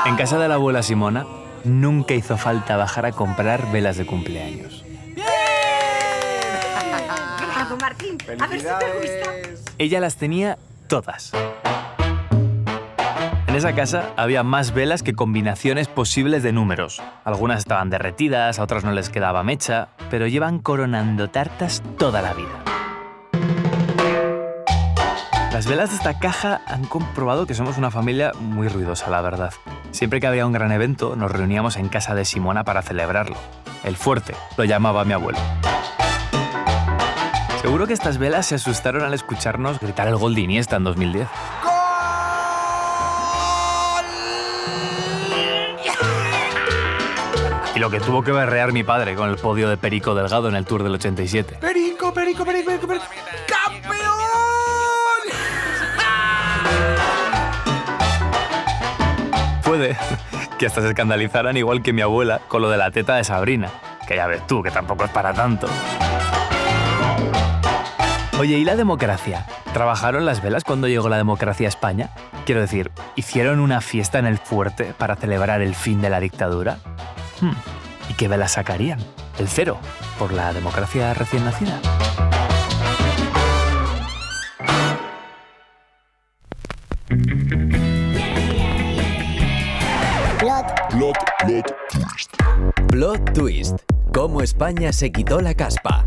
En casa de la abuela Simona nunca hizo falta bajar a comprar velas de cumpleaños. Bravo, Martín. A ver si te gusta. Ella las tenía todas. En esa casa había más velas que combinaciones posibles de números. Algunas estaban derretidas, a otras no les quedaba mecha, pero llevan coronando tartas toda la vida. Las velas de esta caja han comprobado que somos una familia muy ruidosa, la verdad. Siempre que había un gran evento, nos reuníamos en casa de Simona para celebrarlo. El fuerte, lo llamaba mi abuelo. Seguro que estas velas se asustaron al escucharnos gritar el gol de Iniesta en 2010. Y lo que tuvo que berrear mi padre con el podio de Perico Delgado en el Tour del 87. ¡Perico, Perico, Perico, Perico, Perico! ¡Campeón! Puede que hasta se escandalizaran igual que mi abuela con lo de la teta de Sabrina, que ya ves tú, que tampoco es para tanto. Oye, ¿y la democracia? ¿Trabajaron las velas cuando llegó la democracia a España? Quiero decir, ¿hicieron una fiesta en el fuerte para celebrar el fin de la dictadura? ¿Y qué velas sacarían? ¿El 0? ¿Por la democracia recién nacida? Plot Twist. Cómo España se quitó la caspa.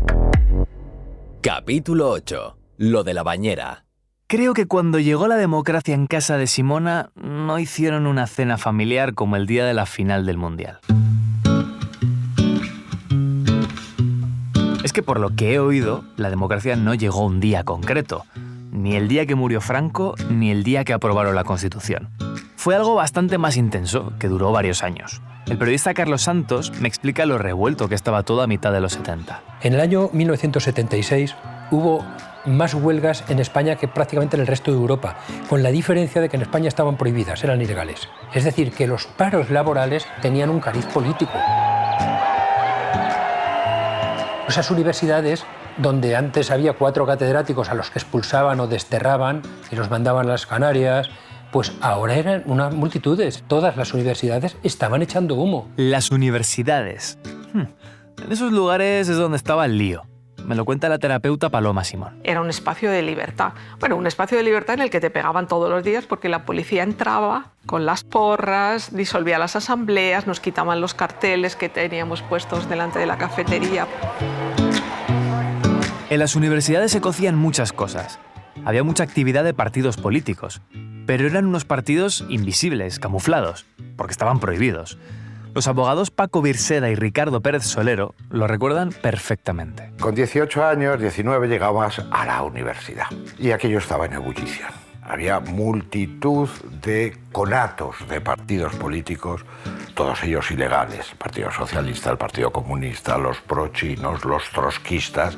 Capítulo 8. Lo de la bañera. Creo que cuando llegó la democracia en casa de Simona, no hicieron una cena familiar como el día de la final del Mundial. Es que por lo que he oído, la democracia no llegó un día concreto. Ni el día que murió Franco, ni el día que aprobaron la Constitución. Fue algo bastante más intenso, que duró varios años. El periodista Carlos Santos me explica lo revuelto que estaba todo a mitad de los 70. En el año 1976 hubo más huelgas en España que prácticamente en el resto de Europa, con la diferencia de que en España estaban prohibidas, eran ilegales. Es decir, que los paros laborales tenían un cariz político. Esas universidades donde antes había 4 catedráticos a los que expulsaban o desterraban y los mandaban a las Canarias, pues ahora eran unas multitudes. Todas las universidades estaban echando humo. Las universidades. En esos lugares es donde estaba el lío. Me lo cuenta la terapeuta Paloma Simón. Era un espacio de libertad. Bueno, un espacio de libertad en el que te pegaban todos los días porque la policía entraba con las porras, disolvía las asambleas, nos quitaban los carteles que teníamos puestos delante de la cafetería. En las universidades se cocían muchas cosas. Había mucha actividad de partidos políticos, pero eran unos partidos invisibles, camuflados, porque estaban prohibidos. Los abogados Paco Virseda y Ricardo Pérez Solero lo recuerdan perfectamente. Con 18 años, 19, llegabas a la universidad y aquello estaba en ebullición. Había multitud de conatos de partidos políticos, todos ellos ilegales. El Partido Socialista, el Partido Comunista, los prochinos, los trotskistas,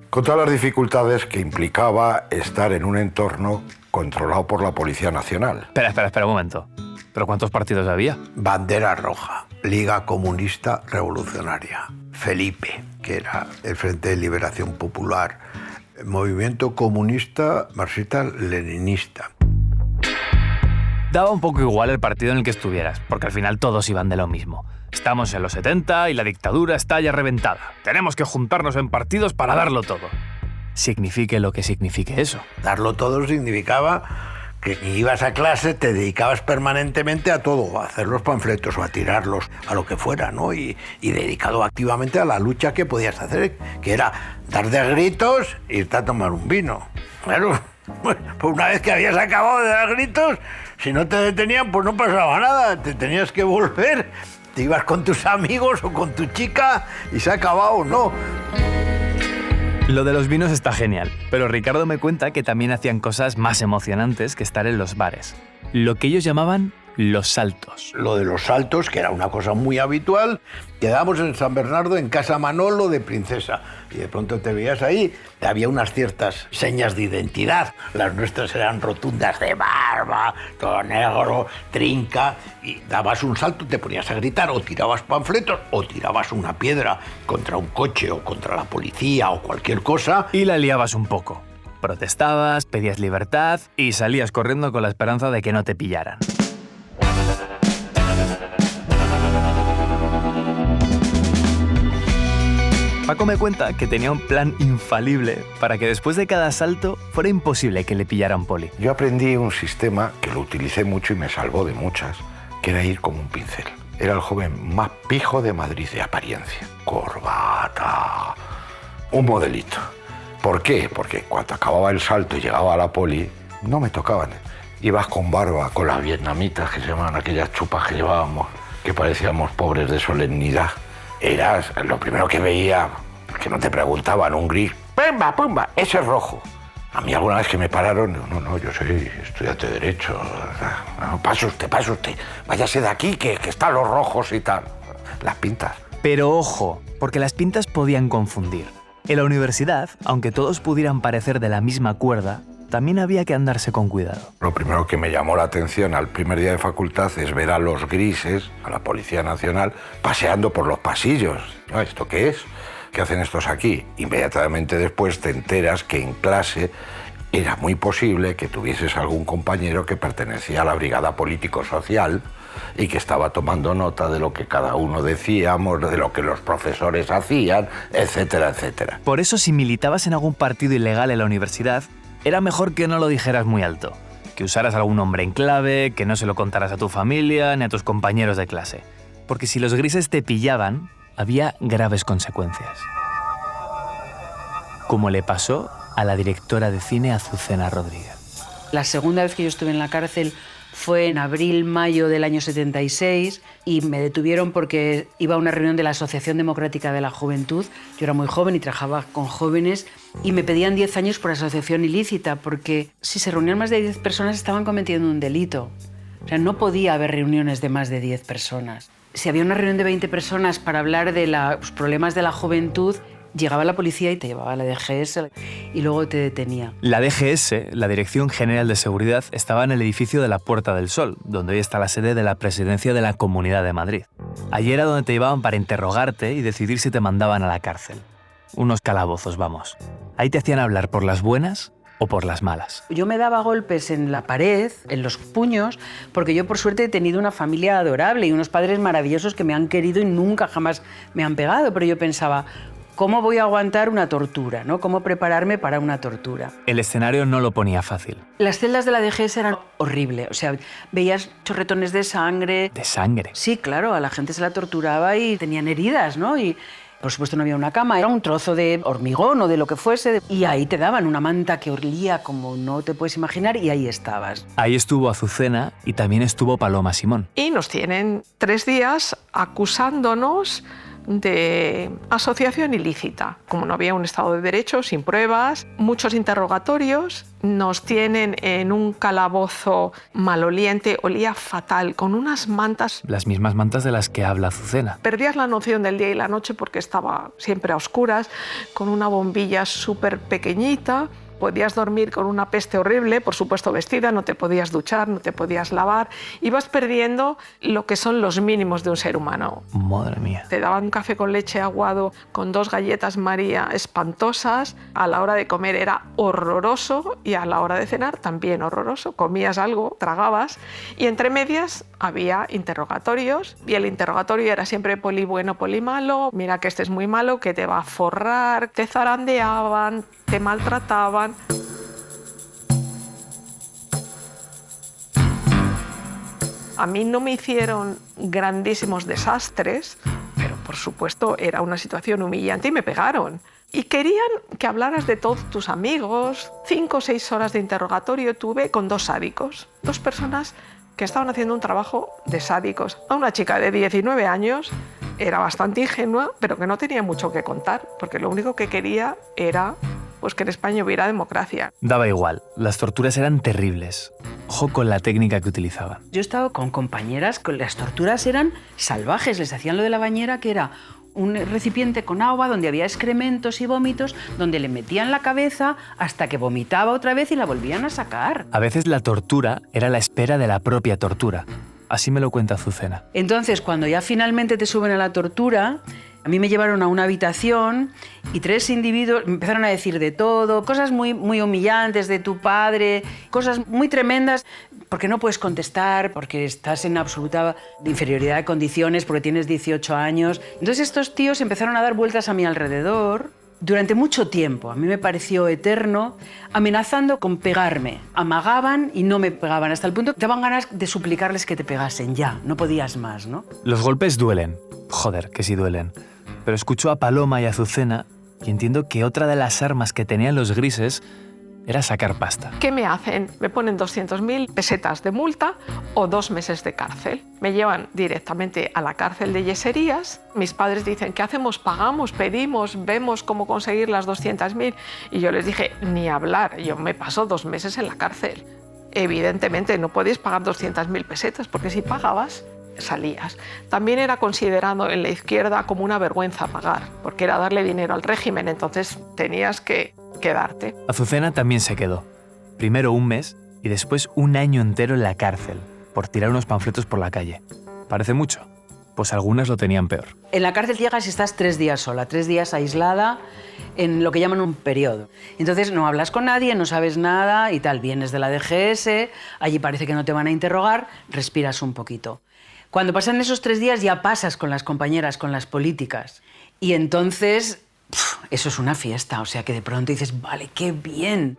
con todas las dificultades que implicaba estar en un entorno controlado por la Policía Nacional. Espera un momento. ¿Pero cuántos partidos había? Bandera Roja, Liga Comunista Revolucionaria, Felipe, que era el Frente de Liberación Popular, Movimiento Comunista Marxista-Leninista. Daba un poco igual el partido en el que estuvieras, porque al final todos iban de lo mismo. Estamos en los 70 y la dictadura está ya reventada. Tenemos que juntarnos en partidos para darlo todo. Signifique lo que signifique eso. Darlo todo significaba que ibas a clase, te dedicabas permanentemente a todo, a hacer los panfletos o a tirarlos, a lo que fuera, ¿no? Y dedicado activamente a la lucha que podías hacer, que era dar de gritos e irte a tomar un vino. Claro, pues una vez que habías acabado de dar gritos, si no te detenían, pues no pasaba nada, te tenías que volver, te ibas con tus amigos o con tu chica y se ha acabado, ¿no? Lo de los vinos está genial, pero Ricardo me cuenta que también hacían cosas más emocionantes que estar en los bares. Lo que ellos llamaban los saltos. Lo de los saltos, que era una cosa muy habitual, quedábamos en San Bernardo en Casa Manolo de Princesa y de pronto te veías ahí, había unas ciertas señas de identidad. Las nuestras eran rotundas de barba, todo negro, trinca, y dabas un salto, te ponías a gritar o tirabas panfletos o tirabas una piedra contra un coche o contra la policía o cualquier cosa. Y la liabas un poco. Protestabas, pedías libertad y salías corriendo con la esperanza de que no te pillaran. Paco me cuenta que tenía un plan infalible para que después de cada asalto fuera imposible que le pillaran poli. Yo aprendí un sistema que lo utilicé mucho y me salvó de muchas, que era ir como un pincel. Era el joven más pijo de Madrid de apariencia. Corbata, un modelito. ¿Por qué? Porque cuando acababa el salto y llegaba a la poli, no me tocaban. Ibas con barba, con las vietnamitas que se llamaban aquellas chupas que llevábamos, que parecíamos pobres de solemnidad. Eras lo primero que veía, que no te preguntaban, un gris, ¡pumba, pumba! Ese es rojo. A mí alguna vez que me pararon, no, yo soy estudiante de Derecho. No, pase usted, váyase de aquí, que están los rojos y tal. Las pintas. Pero ojo, porque las pintas podían confundir. En la universidad, aunque todos pudieran parecer de la misma cuerda, también había que andarse con cuidado. Lo primero que me llamó la atención al primer día de facultad es ver a los grises, a la Policía Nacional, paseando por los pasillos. ¿Esto qué es? ¿Qué hacen estos aquí? Inmediatamente después te enteras que en clase era muy posible que tuvieses algún compañero que pertenecía a la brigada político-social y que estaba tomando nota de lo que cada uno decíamos, de lo que los profesores hacían, etcétera, etcétera. Por eso, si militabas en algún partido ilegal en la universidad, era mejor que no lo dijeras muy alto, que usaras algún nombre en clave, que no se lo contaras a tu familia ni a tus compañeros de clase. Porque si los grises te pillaban, había graves consecuencias. Como le pasó a la directora de cine Azucena Rodríguez. La segunda vez que yo estuve en la cárcel fue en abril-mayo del año 76 y me detuvieron porque iba a una reunión de la Asociación Democrática de la Juventud. Yo era muy joven y trabajaba con jóvenes y me pedían 10 años por asociación ilícita porque si se reunían más de 10 personas estaban cometiendo un delito. O sea, no podía haber reuniones de más de 10 personas. Si había una reunión de 20 personas para hablar de los problemas de la juventud, llegaba la policía y te llevaba a la DGS y luego te detenía. La DGS, la Dirección General de Seguridad, estaba en el edificio de la Puerta del Sol, donde hoy está la sede de la Presidencia de la Comunidad de Madrid. Allí era donde te llevaban para interrogarte y decidir si te mandaban a la cárcel. Unos calabozos, vamos. Ahí te hacían hablar por las buenas o por las malas. Yo me daba golpes en la pared, en los puños, porque yo por suerte he tenido una familia adorable y unos padres maravillosos que me han querido y nunca jamás me han pegado, pero yo pensaba, ¿cómo voy a aguantar una tortura, ¿no? ¿Cómo prepararme para una tortura? El escenario no lo ponía fácil. Las celdas de la DGS eran horribles, o sea, veías chorretones de sangre. ¿De sangre? Sí, claro, a la gente se la torturaba y tenían heridas, ¿no? Y por supuesto no había una cama, era un trozo de hormigón o de lo que fuese, y ahí te daban una manta que olía como no te puedes imaginar y ahí estabas. Ahí estuvo Azucena y también estuvo Paloma Simón. Y nos tienen 3 días acusándonos de asociación ilícita. Como no había un Estado de Derecho, sin pruebas, muchos interrogatorios, nos tienen en un calabozo maloliente, olía fatal, con unas mantas. Las mismas mantas de las que habla Azucena. Perdías la noción del día y la noche porque estaba siempre a oscuras, con una bombilla súper pequeñita. Podías dormir con una peste horrible, por supuesto vestida, no te podías duchar, no te podías lavar. Ibas perdiendo lo que son los mínimos de un ser humano. Madre mía. Te daban un café con leche aguado con 2 galletas María espantosas. A la hora de comer era horroroso y a la hora de cenar también horroroso. Comías algo, tragabas y entre medias había interrogatorios y el interrogatorio era siempre poli bueno, poli malo. Mira que este es muy malo, que te va a forrar. Te zarandeaban, te maltrataban. A mí no me hicieron grandísimos desastres, pero por supuesto era una situación humillante y me pegaron. Y querían que hablaras de todos tus amigos. 5 o 6 horas de interrogatorio tuve con 2 sádicos, 2 personas que estaban haciendo un trabajo de sádicos. A una chica de 19 años, era bastante ingenua, pero que no tenía mucho que contar, porque lo único que quería era pues, que en España hubiera democracia. Daba igual, las torturas eran terribles. Ojo con la técnica que utilizaban. Yo he estado con compañeras que las torturas eran salvajes, les hacían lo de la bañera, que era un recipiente con agua donde había excrementos y vómitos, donde le metían la cabeza hasta que vomitaba otra vez y la volvían a sacar. A veces la tortura era la espera de la propia tortura. Así me lo cuenta Azucena. Entonces, cuando ya finalmente te suben a la tortura, A mí me llevaron a una habitación y 3 individuos me empezaron a decir de todo, cosas muy, muy humillantes de tu padre, cosas muy tremendas, porque no puedes contestar, porque estás en absoluta inferioridad de condiciones, porque tienes 18 años. Entonces estos tíos empezaron a dar vueltas a mi alrededor durante mucho tiempo. A mí me pareció eterno, amenazando con pegarme. Amagaban y no me pegaban, hasta el punto que daban ganas de suplicarles que te pegasen ya, no podías más, ¿no? Los golpes duelen. Joder, que sí duelen. Pero escucho a Paloma y a Azucena y entiendo que otra de las armas que tenían los grises era sacar pasta. ¿Qué me hacen? Me ponen 200.000 pesetas de multa o 2 meses de cárcel. Me llevan directamente a la cárcel de Yeserías. Mis padres dicen, ¿qué hacemos? Pagamos, pedimos, vemos cómo conseguir las 200.000. Y yo les dije, ni hablar, yo me paso 2 meses en la cárcel. Evidentemente no podéis pagar 200.000 pesetas, porque si pagabas, salías. También era considerado en la izquierda como una vergüenza pagar, porque era darle dinero al régimen, entonces tenías que quedarte. Azucena también se quedó. Primero 1 mes y después 1 año entero en la cárcel por tirar unos panfletos por la calle. ¿Parece mucho? Pues algunas lo tenían peor. En la cárcel llegas y estás 3 días sola, 3 días aislada en lo que llaman un periodo. Entonces no hablas con nadie, no sabes nada y tal. Vienes de la DGS, allí parece que no te van a interrogar, respiras un poquito. Cuando pasan esos 3 días ya pasas con las compañeras, con las políticas. Y entonces eso es una fiesta, o sea que de pronto dices, vale, qué bien.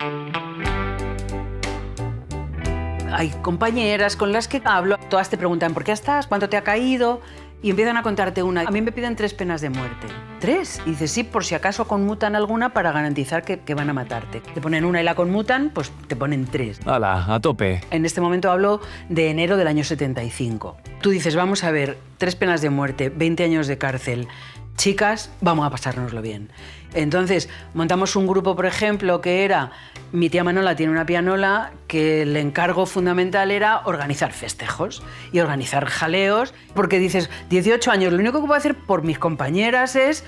Hay compañeras con las que hablo, todas te preguntan ¿por qué estás? ¿Cuánto te ha caído? Y empiezan a contarte una. A mí me piden 3 penas de muerte. ¿3? Y dices, sí, por si acaso conmutan alguna para garantizar que van a matarte. Te ponen una y la conmutan, pues te ponen 3. ¡Hala, a tope! En este momento hablo de enero del año 75. Tú dices, vamos a ver, 3 penas de muerte, 20 años de cárcel. Chicas, vamos a pasárnoslo bien. Entonces, montamos un grupo, por ejemplo, que era... Mi tía Manola tiene una pianola que el encargo fundamental era organizar festejos y organizar jaleos, porque dices, 18 años, lo único que puedo hacer por mis compañeras es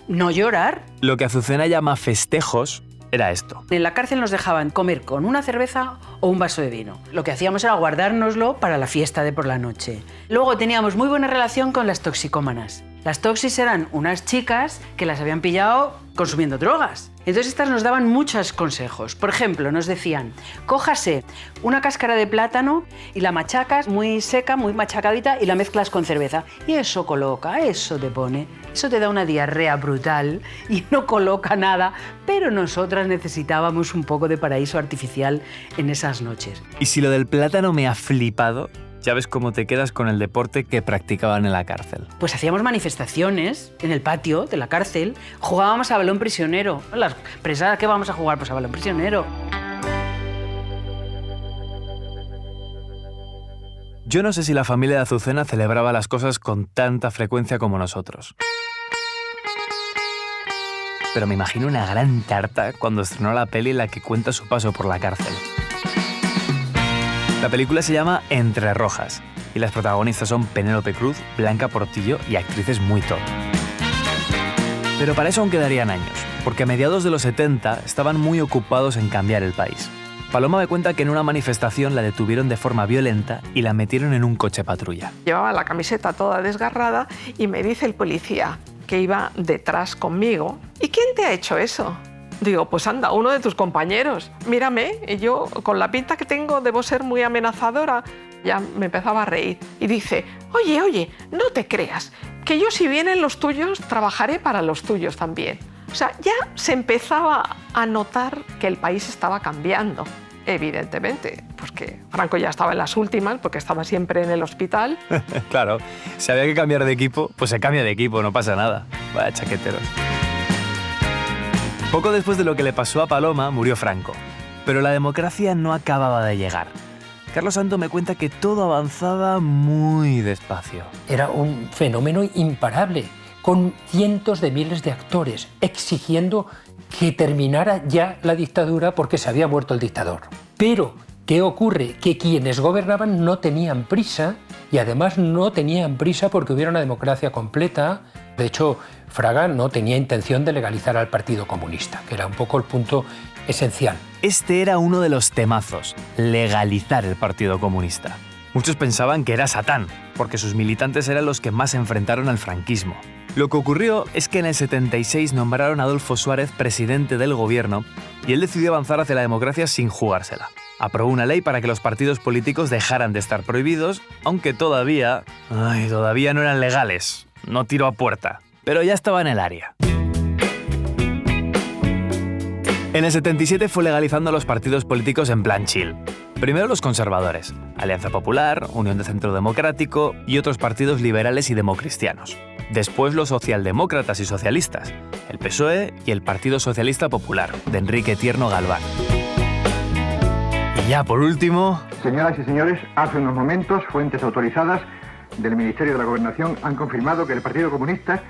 no llorar. Lo que Azucena llama festejos era esto. En la cárcel nos dejaban comer con una cerveza o un vaso de vino. Lo que hacíamos era guardárnoslo para la fiesta de por la noche. Luego teníamos muy buena relación con las toxicómanas. Las toxis eran unas chicas que las habían pillado consumiendo drogas. Entonces estas nos daban muchos consejos. Por ejemplo, nos decían, cójase una cáscara de plátano y la machacas muy seca, muy machacadita y la mezclas con cerveza. Y eso coloca, eso te pone, eso te da una diarrea brutal y no coloca nada. Pero nosotras necesitábamos un poco de paraíso artificial en esas noches. Y si lo del plátano me ha flipado, ya ves cómo te quedas con el deporte que practicaban en la cárcel. Pues hacíamos manifestaciones en el patio de la cárcel, jugábamos a balón prisionero. Las presas, ¿qué vamos a jugar? Pues a balón prisionero. Yo no sé si la familia de Azucena celebraba las cosas con tanta frecuencia como nosotros. Pero me imagino una gran tarta cuando estrenó la peli en la que cuenta su paso por la cárcel. La película se llama Entre Rojas y las protagonistas son Penélope Cruz, Blanca Portillo y actrices muy top. Pero para eso aún quedarían años, porque a mediados de los 70 estaban muy ocupados en cambiar el país. Paloma me cuenta que en una manifestación la detuvieron de forma violenta y la metieron en un coche patrulla. Llevaba la camiseta toda desgarrada y me dice el policía que iba detrás conmigo, ¿y quién te ha hecho eso? Digo, pues anda, uno de tus compañeros. Mírame, y yo con la pinta que tengo debo ser muy amenazadora. Ya me empezaba a reír y dice, oye, no te creas, que yo si vienen los tuyos trabajaré para los tuyos también. O sea, ya se empezaba a notar que el país estaba cambiando. Evidentemente, pues que Franco ya estaba en las últimas, porque estaba siempre en el hospital. Claro, si había que cambiar de equipo, pues se cambia de equipo, no pasa nada. Vaya chaqueteros. Poco después de lo que le pasó a Paloma, murió Franco. Pero la democracia no acababa de llegar. Carlos Santo me cuenta que todo avanzaba muy despacio. Era un fenómeno imparable, con cientos de miles de actores exigiendo que terminara ya la dictadura porque se había muerto el dictador. Pero, ¿qué ocurre? Que quienes gobernaban no tenían prisa y además no tenían prisa porque hubiera una democracia completa. De hecho, Fraga no tenía intención de legalizar al Partido Comunista, que era un poco el punto esencial. Este era uno de los temazos, legalizar el Partido Comunista. Muchos pensaban que era Satán, porque sus militantes eran los que más se enfrentaron al franquismo. Lo que ocurrió es que en el 76 nombraron a Adolfo Suárez presidente del gobierno y él decidió avanzar hacia la democracia sin jugársela. Aprobó una ley para que los partidos políticos dejaran de estar prohibidos, aunque todavía no eran legales. No tiró a puerta, pero ya estaba en el área. En el 77 fue legalizando los partidos políticos en plan chill. Primero los conservadores, Alianza Popular, Unión de Centro Democrático y otros partidos liberales y democristianos. Después los socialdemócratas y socialistas, el PSOE y el Partido Socialista Popular, de Enrique Tierno Galván. Y ya por último... Señoras y señores, hace unos momentos, fuentes autorizadas del Ministerio de la Gobernación han confirmado que el Partido Comunista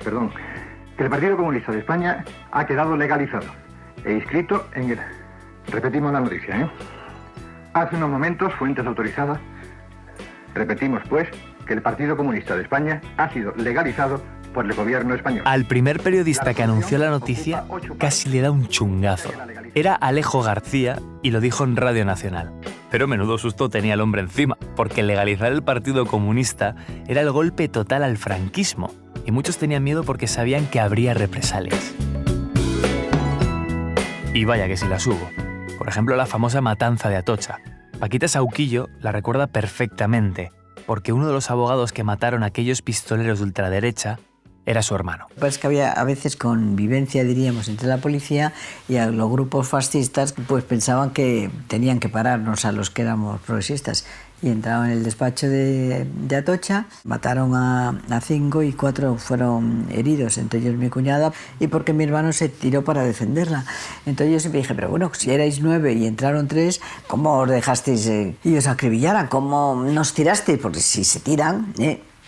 de España ha quedado legalizado e inscrito en el... Repetimos la noticia, ¿eh? Hace unos momentos, fuentes autorizadas, repetimos pues, que el Partido Comunista de España ha sido legalizado por el gobierno español. Al primer periodista que anunció la noticia casi le da un chungazo. Era Alejo García y lo dijo en Radio Nacional. Pero menudo susto tenía el hombre encima, porque legalizar el Partido Comunista era el golpe total al franquismo, y muchos tenían miedo porque sabían que habría represalias. Y vaya que sí las hubo. Por ejemplo, la famosa matanza de Atocha. Paquita Sauquillo la recuerda perfectamente, porque uno de los abogados que mataron a aquellos pistoleros de ultraderecha era su hermano. Pues que había a veces convivencia, diríamos, entre la policía y a los grupos fascistas, pues pensaban que tenían que pararnos a los que éramos progresistas. Y entraron en el despacho de Atocha, mataron a 5 y 4 fueron heridos, entre ellos mi cuñada, y porque mi hermano se tiró para defenderla. Entonces yo siempre dije, pero bueno, si erais 9 y entraron 3, ¿cómo os dejasteis y os acribillaran? ¿Cómo nos tirasteis? Porque si se tiran,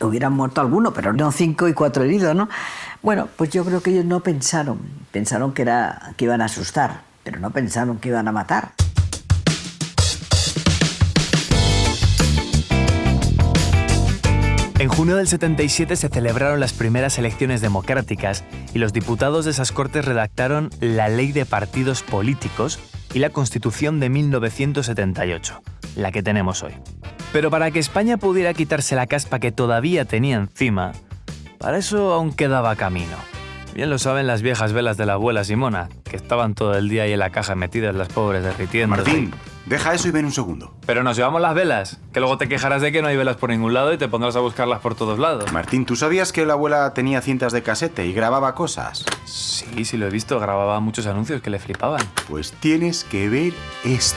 hubieran muerto alguno, pero no 5 y 4 heridos, ¿no? Bueno, pues yo creo que ellos no pensaron que iban a asustar, pero no pensaron que iban a matar. En junio del 77 se celebraron las primeras elecciones democráticas y los diputados de esas Cortes redactaron la Ley de Partidos Políticos y la Constitución de 1978, la que tenemos hoy. Pero para que España pudiera quitarse la caspa que todavía tenía encima, para eso aún quedaba camino. Bien lo saben las viejas velas de la abuela Simona, que estaban todo el día ahí en la caja metidas las pobres derritiendo. Martín, deja eso y ven un segundo. Pero nos llevamos las velas, que luego te quejarás de que no hay velas por ningún lado y te pondrás a buscarlas por todos lados. Martín, ¿tú sabías que la abuela tenía cintas de casete y grababa cosas? Sí, lo he visto, grababa muchos anuncios que le flipaban. Pues tienes que ver esto.